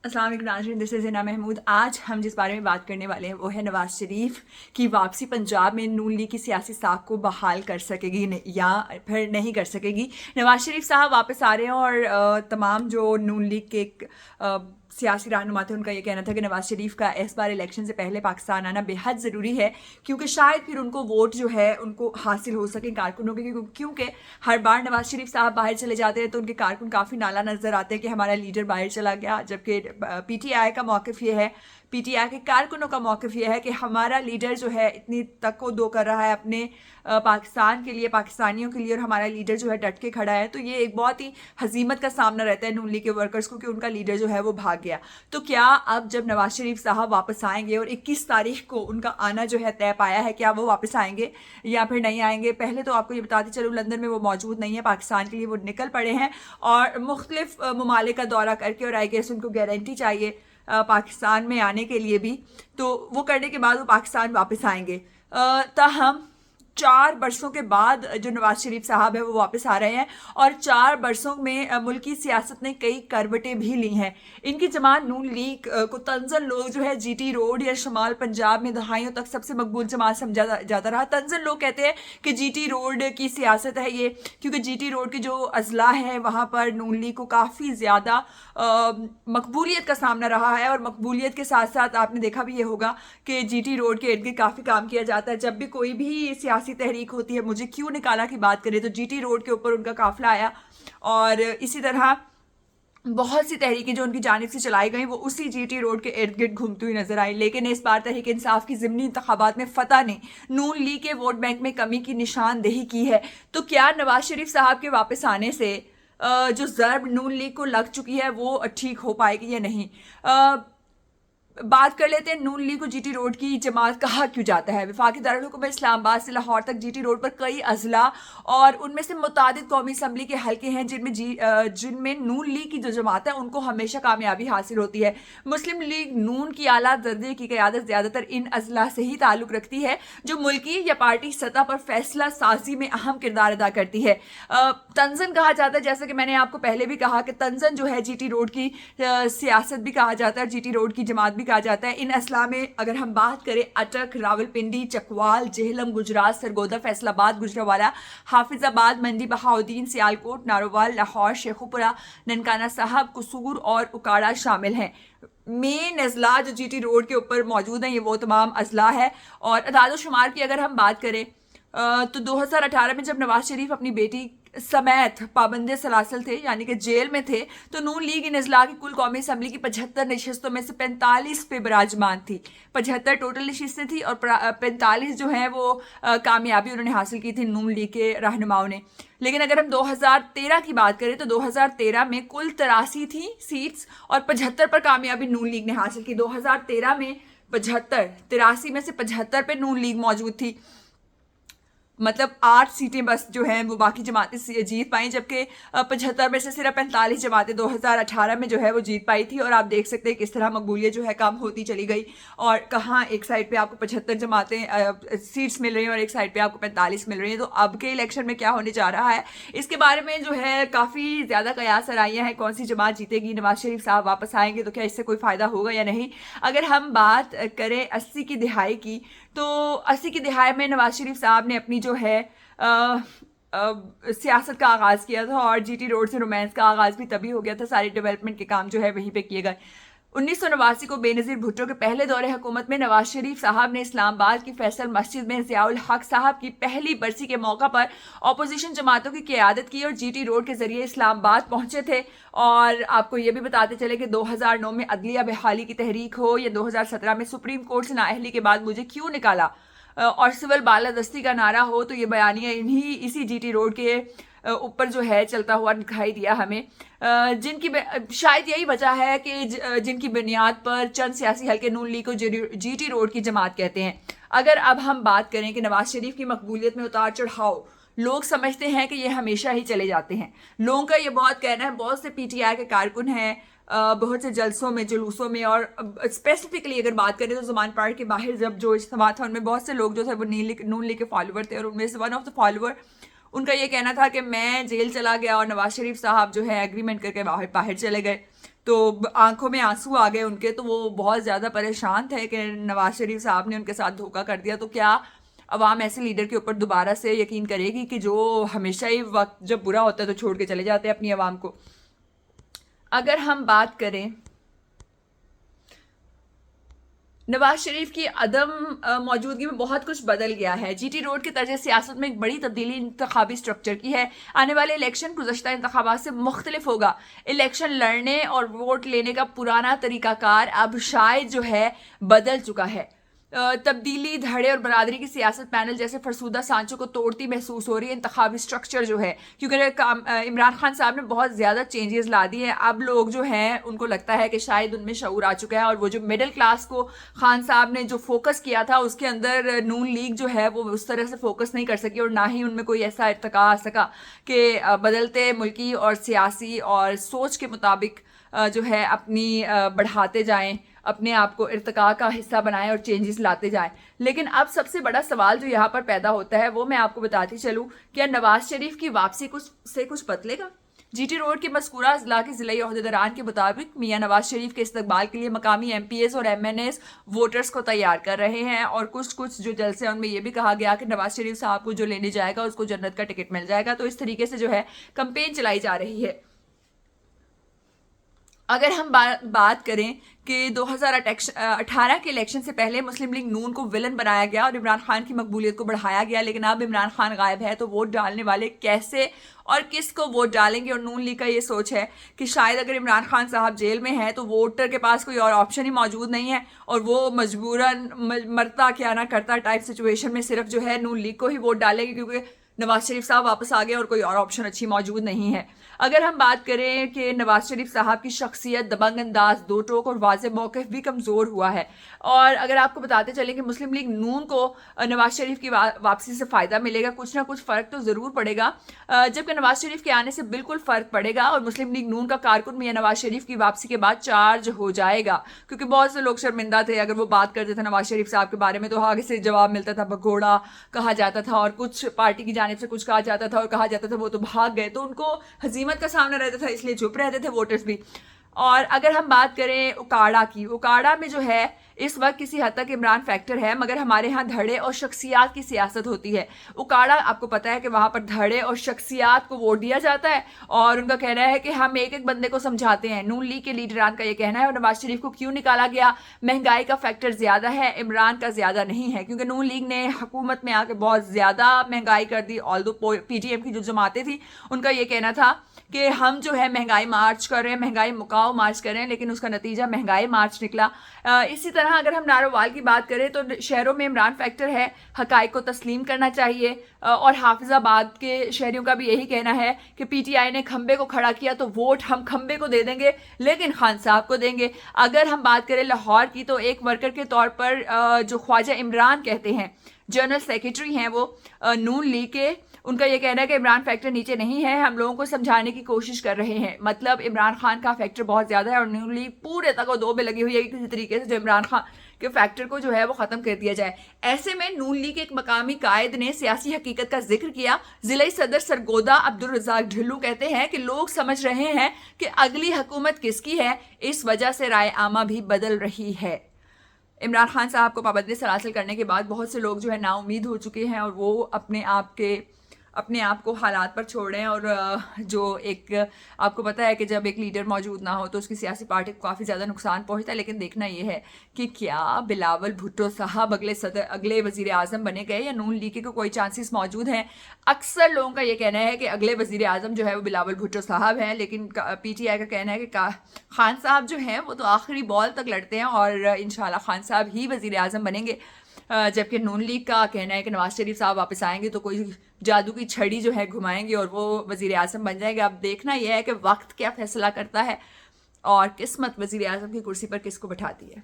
अस्सलाम वालेकुम नाज़रीन, दिस इज़ हिना महमूद। आज हम जिस बारे में बात करने वाले हैं वो है नवाज़ शरीफ की वापसी पंजाब में नून लीग की सियासी साख को बहाल कर सकेगी या फिर नहीं कर सकेगी। नवाज़ शरीफ साहब वापस आ रहे हैं और तमाम जो नून लीग के सियासी रहनुमा थे उनका ये कहना था कि नवाज़ शरीफ का इस बार इलेक्शन से पहले पाकिस्तान आना बेहद ज़रूरी है, क्योंकि शायद फिर उनको वोट जो है उनको हासिल हो सके कारकुनों के, क्योंकि हर बार नवाज़ शरीफ साहब बाहर चले जाते हैं तो उनके कारकुन काफ़ी नाला नज़र आते हैं कि हमारा लीडर बाहर चला गया, जबकि पीटीआई का मौक़िफ़ ये है, पीटीआई के कारकुनों का मौक़िफ़ ये है कि हमारा लीडर जो है इतनी तको दो कर रहा है अपने पाकिस्तान के लिए, पाकिस्तानियों के लिए, और हमारा लीडर जो है डट के खड़ा है। तो ये एक बहुत ही हजीमत का सामना रहता है नून लीग के वर्कर्स को कि उनका लीडर जो है वो भाग गया। तो क्या अब जब नवाज़ शरीफ साहब वापस आएंगे और 21 तारीख को उनका आना जो है तय पाया है, क्या वो वापस आएंगे या फिर नहीं आएंगे? पहले तो आपको ये बताते चलो, लंदन में वो मौजूद नहीं है, पाकिस्तान के लिए वो निकल पड़े हैं और मुख्तलिफ ममालिक का दौरा करके, और आई गेस उनको गारंटी चाहिए पाकिस्तान में आने के लिए भी, तो वो करने के बाद वो पाकिस्तान वापस आएंगे। ताहम 4 बरसों के बाद जो नवाज़ शरीफ साहब है वो वापस आ रहे हैं और 4 बरसों में मुल्की सियासत ने कई करवटें भी ली हैं। इनकी जमात नून लीग को तंजन लोग जो है जीटी रोड या शमाल पंजाब में दहाइयों तक सबसे मकबूल जमात समझा जाता रहा। तंजन लोग कहते हैं कि जीटी रोड की सियासत है ये, क्योंकि जीटी रोड की जो अजला है वहाँ पर नून लीग को काफ़ी ज़्यादा मकबूलियत का सामना रहा है, और मकबूलियत के साथ साथ आपने देखा भी ये होगा कि जीटी रोड के इर्द गिर्द काफ़ी काम किया जाता है। जब भी कोई भी सियासी तहरीक होती है, मुझे क्यों निकाला की बात करें तो जीटी रोड के ऊपर उनका काफिला आया, और इसी तरह बहुत सी तहरीकें जो उनकी जानिब से चलाई गई वो उसी जीटी रोड के इर्द गिर्द घूमती हुई नजर आई। लेकिन इस बार तहरीक इंसाफ की ज़िमनी इंतखाबात में फतह ने नून लीग के वोट बैंक में कमी की निशानदेही की है। तो क्या नवाज शरीफ साहब के वापस आने से जो ज़रब नून लीग को लग चुकी है वो ठीक हो पाएगी या नहीं? बात कर लेते हैं नून लीग को जीटी रोड की जमात कहा क्यों जाता है। वफाकी दारुल हुकूमत इस्लामाबाद से लाहौर तक जीटी रोड पर कई अजला और उनमें से मुतादिद कौमी असम्बली के हल्के हैं जिनमें नून लीग की जो जमात है उनको हमेशा कामयाबी हासिल होती है। मुस्लिम लीग नून की आला दर्जे की क़यादत ज़्यादातर इन अजला से ही ताल्लुक़ रखती है जो मुल्की या पार्टी सतह पर फैसला साजी में अहम किरदार अदा करती है। तंजन कहा जाता है, जैसा कि मैंने आपको पहले भी कहा कि तंजन जो है जीटी रोड की सियासत भी कहा जाता है, जीटी रोड की जमात भी कहा जाता है। इन असला में अगर हम बात करें अटक, रावलपिंडी, चकवाल, जेहलम, गुजरात, सरगोदा, फैसलाबाद, गुजरावाला, हाफिजाबाद, मंडी बहाउद्दीन, सियालकोट, नारोवाल, लाहौर, शेखुपुरा, ननकाना साहब, कुसूर और उकाड़ा शामिल हैं। मेन अजला जो जीटी रोड के ऊपर मौजूद हैं ये वो तमाम अजला है। और अदाद शुमार की अगर हम बात करें तो 2018 में जब नवाज शरीफ अपनी बेटी समेत पाबंदे सलासल थे, यानी कि जेल में थे, तो नून लीग इन अजला की कुल कौमी असम्बली की 75 नशिस्तों में से 45 पे बराजमान थी। 75 टोटल नशिस्तें थी और 45 जो हैं वो कामयाबी उन्होंने हासिल की थी नून लीग के रहनुमाओं ने। लेकिन अगर हम 2013 की बात करें तो 2013 में कुल 83 थी सीट्स और 75 पर कामयाबी नून लीग ने हासिल की। 2013 में 75, 83 में से 75 पे नून लीग मौजूद थी, मतलब 8 सीटें बस जो हैं वो बाकी जमातें जीत पाई, जबकि 75 में से सिर्फ 45 जमातें 2018 में जो है वो जीत पाई थी। और आप देख सकते हैं किस तरह मकबूलियत जो है कम होती चली गई, और कहाँ एक साइड पे आपको 75 जमातें सीट्स मिल रही हैं और एक साइड पे आपको 45 मिल रही हैं। तो अब के इलेक्शन में क्या होने जा रहा है इसके बारे में जो है काफ़ी ज़्यादा कयास आराइयाँ हैं, कौन सी जमात जीतेगी, नवाज शरीफ साहब वापस आएंगे तो क्या इससे कोई फ़ायदा होगा या नहीं। अगर हम बात करें 80 की दिहाई की, तो 80 की दिहाई में नवाज शरीफ साहब ने अपनी जो है सियासत का आगाज़ किया था और जीटी रोड से रोमांस का आगाज़ भी तभी हो गया था। सारे डेवलपमेंट के काम जो है वहीं पे किए गए। 1989 को बेनज़ीर भुट्टो के पहले दौरे हुकूमत में नवाज शरीफ साहब ने इस्लामाबाद की फैसल मस्जिद में ज़ियाउल हक साहब की पहली बरसी के मौका पर अपोजिशन जमातों की क़यादत की और जीटी रोड के जरिए इस्लामाबाद पहुंचे थे। और आपको ये भी बताते चले कि 2009 में अदलिया बहाली की तहरीक हो या 2017 में सुप्रीम कोर्ट से नाअहली के बाद मुझे क्यों निकाला और सिविल बालादस्ती का नारा हो, तो ये बयानियाँ इसी जीटी रोड के ऊपर जो है चलता हुआ दिखाई दिया हमें, जिनकी शायद यही वजह है कि जिनकी बुनियाद पर चंद सियासी हल्के नून लीग को जीटी रोड की जमात कहते हैं। अगर अब हम बात करें कि नवाज शरीफ की मकबूलियत में उतार चढ़ाव, लोग समझते हैं कि ये हमेशा ही चले जाते हैं। लोगों का ये बहुत कहना है, बहुत से पीटीआई के कारकुन हैं बहुत से जलसों में, जुलूसों में, और स्पेसिफिकली अगर बात करें तो ज़मान पार्क के बाहर जब जो इज्तिमा था उनमें बहुत से लोग जो थे वो नून लीग के फॉलोवर थे, और उनमें से वन ऑफ द फॉलोवर उनका ये कहना था कि मैं जेल चला गया और नवाज शरीफ साहब जो है एग्रीमेंट करके बाहर चले गए। تو آنکھوں میں آنسو آ گئے ان کے، تو وہ بہت زیادہ پریشان تھے کہ نواز شریف صاحب نے ان کے ساتھ دھوکہ کر دیا. تو کیا عوام ایسے لیڈر کے اوپر دوبارہ سے یقین کرے گی کہ جو ہمیشہ ہی وقت جب برا ہوتا ہے تو چھوڑ کے چلے جاتے ہیں اپنی عوام کو. اگر ہم بات کریں نواز شریف کی عدم موجودگی میں بہت کچھ بدل گیا ہے. جی ٹی روڈ کے طرز سیاست میں ایک بڑی تبدیلی انتخابی سٹرکچر کی ہے. آنے والے الیکشن گزشتہ انتخابات سے مختلف ہوگا. الیکشن لڑنے اور ووٹ لینے کا پرانا طریقہ کار اب شاید جو ہے بدل چکا ہے. تبدیلی دھڑے اور برادری کی سیاست پینل جیسے فرسودہ سانچوں کو توڑتی محسوس ہو رہی ہے. انتخابی سٹرکچر جو ہے، کیونکہ عمران خان صاحب نے بہت زیادہ چینجز لا دی ہیں. اب لوگ جو ہیں ان کو لگتا ہے کہ شاید ان میں شعور آ چکا ہے، اور وہ جو مڈل کلاس کو خان صاحب نے جو فوکس کیا تھا اس کے اندر نون لیگ جو ہے وہ اس طرح سے فوکس نہیں کر سکی، اور نہ ہی ان میں کوئی ایسا ارتقا آ سکا کہ بدلتے ملکی اور سیاسی اور سوچ کے مطابق جو ہے اپنی بڑھاتے جائیں، اپنے آپ کو ارتقاء کا حصہ بنائیں اور چینجز لاتے جائیں. لیکن اب سب سے بڑا سوال جو یہاں پر پیدا ہوتا ہے وہ میں آپ کو بتاتی چلوں، کیا نواز شریف کی واپسی سے کچھ بدلے گا؟ جی ٹی روڈ کے مذکورہ اضلاع کے ضلعی عہدیداران کے مطابق میاں نواز شریف کے استقبال کے لیے مقامی ایم پی ایز اور ایم این ایز ووٹرز کو تیار کر رہے ہیں، اور کچھ جو جلسے ہیں ان میں یہ بھی کہا گیا کہ نواز شریف صاحب کو جو لینے جائے گا اس کو جنت کا ٹکٹ مل جائے گا. تو اس طریقے سے جو ہے کمپین چلائی جا رہی ہے. اگر ہم بات کریں کہ 2018 کے الیکشن سے پہلے مسلم لیگ نون کو ولن بنایا گیا اور عمران خان کی مقبولیت کو بڑھایا گیا، لیکن اب عمران خان غائب ہے تو ووٹ ڈالنے والے کیسے اور کس کو ووٹ ڈالیں گے؟ اور نون لیگ کا یہ سوچ ہے کہ شاید اگر عمران خان صاحب جیل میں ہیں تو ووٹر کے پاس کوئی اور آپشن ہی موجود نہیں ہے، اور وہ مجبوراً مرتا کیا نہ کرتا ٹائپ سچویشن میں صرف جو ہے نون لیگ کو ہی ووٹ ڈالیں گے، کیونکہ نواز شریف صاحب واپس آ گئے اور کوئی اور آپشن اچھی موجود نہیں ہے. اگر ہم بات کریں کہ نواز شریف صاحب کی شخصیت، دبنگ انداز، دو ٹوک اور واضح موقف بھی کمزور ہوا ہے. اور اگر آپ کو بتاتے چلیں کہ مسلم لیگ نون کو نواز شریف کی واپسی سے فائدہ ملے گا، کچھ نہ کچھ فرق تو ضرور پڑے گا، جبکہ نواز شریف کے آنے سے بالکل فرق پڑے گا اور مسلم لیگ نون کا کارکن میاں نواز شریف کی واپسی کے بعد چارج ہو جائے گا. کیونکہ بہت سے لوگ شرمندہ تھے، اگر وہ بات کرتے تھے نواز شریف صاحب کے بارے میں تو آگے سے جواب ملتا تھا بگوڑا کہا جاتا تھا، اور کچھ پارٹی کی جانب سے کچھ کہا جاتا تھا اور کہا جاتا تھا وہ تو بھاگ گئے، تو ان کو ہزیمت کا سامنا رہتا تھا، اس لیے چپ رہتے تھے ووٹرز بھی. اور اگر ہم بات کریں اکاڑا کی، اکاڑا میں جو ہے اس وقت کسی حد تک عمران فیکٹر ہے، مگر ہمارے ہاں دھڑے اور شخصیات کی سیاست ہوتی ہے. اکاڑا آپ کو پتا ہے کہ وہاں پر دھڑے اور شخصیات کو ووٹ دیا جاتا ہے، اور ان کا کہنا ہے کہ ہم ایک ایک بندے کو سمجھاتے ہیں. نون لیگ کے لیڈران کا یہ کہنا ہے. اور نواز شریف کو کیوں نکالا گیا؟ مہنگائی کا فیکٹر زیادہ ہے، عمران کا زیادہ نہیں ہے، کیونکہ نون لیگ نے حکومت میں آ کے بہت زیادہ مہنگائی کر دی. آلدو پی ٹی ایم کی جو جماعتیں تھیں ان کا یہ کہنا تھا کہ ہم جو ہے مہنگائی مارچ کر رہے ہیں، مہنگائی مکاؤ مارچ کر رہے ہیں، لیکن اس کا نتیجہ مہنگائی مارچ نکلا. اسی طرح اگر ہم نارووال کی بات کریں تو شہروں میں عمران فیکٹر ہے، حقائق کو تسلیم کرنا چاہیے. اور حافظ آباد کے شہریوں کا بھی یہی کہنا ہے کہ پی ٹی آئی نے کھمبے کو کھڑا کیا تو ووٹ ہم کھمبے کو دے دیں گے، لیکن خان صاحب کو دیں گے. اگر ہم بات کریں لاہور کی تو ایک ورکر کے طور پر جو خواجہ عمران کہتے ہیں، جنرل سیکریٹری ہیں وہ نون لیگ کے، ان کا یہ کہنا ہے کہ عمران فیکٹر نیچے نہیں ہے، ہم لوگوں کو سمجھانے کی کوشش کر رہے ہیں. مطلب عمران خان کا فیکٹر بہت زیادہ ہے اور نون لیگ پورے تک دو میں لگی ہوئی ہے کسی طریقے سے جو عمران خان کے فیکٹر کو جو ہے وہ ختم کر دیا جائے. ایسے میں نون لیگ کے ایک مقامی قائد نے سیاسی حقیقت کا ذکر کیا. ضلعی صدر سرگودا عبدالرزاق ڈھلو کہتے ہیں کہ لوگ سمجھ رہے ہیں کہ اگلی حکومت کس کی ہے، اس وجہ سے رائے عامہ بھی بدل رہی ہے. عمران خان صاحب کو پابندی سلاسل کرنے کے بعد بہت سے لوگ جو ہے نا امید ہو چکے ہیں، اور وہ اپنے آپ کو حالات پر چھوڑ رہے ہیں. اور جو ایک آپ کو پتہ ہے کہ جب ایک لیڈر موجود نہ ہو تو اس کی سیاسی پارٹی کو کافی زیادہ نقصان پہنچتا ہے. لیکن دیکھنا یہ ہے کہ کیا بلاول بھٹو صاحب اگلے وزیر اعظم بنے گئے یا نون لیگ کے کوئی چانسز موجود ہیں. اکثر لوگوں کا یہ کہنا ہے کہ اگلے وزیر اعظم جو ہے وہ بلاول بھٹو صاحب ہیں، لیکن پی ٹی آئی کا کہنا ہے کہ خان صاحب جو ہیں وہ تو آخری بال تک لڑتے ہیں اور انشاءاللہ خان صاحب ہی وزیر اعظم بنیں گے. جبکہ نون لیگ کا کہنا ہے کہ نواز شریف صاحب واپس آئیں گے تو کوئی جادو کی چھڑی جو ہے گھمائیں گے اور وہ وزیر اعظم بن جائیں گے. اب دیکھنا یہ ہے کہ وقت کیا فیصلہ کرتا ہے اور قسمت وزیر اعظم کی کرسی پر کس کو بٹھاتی ہے.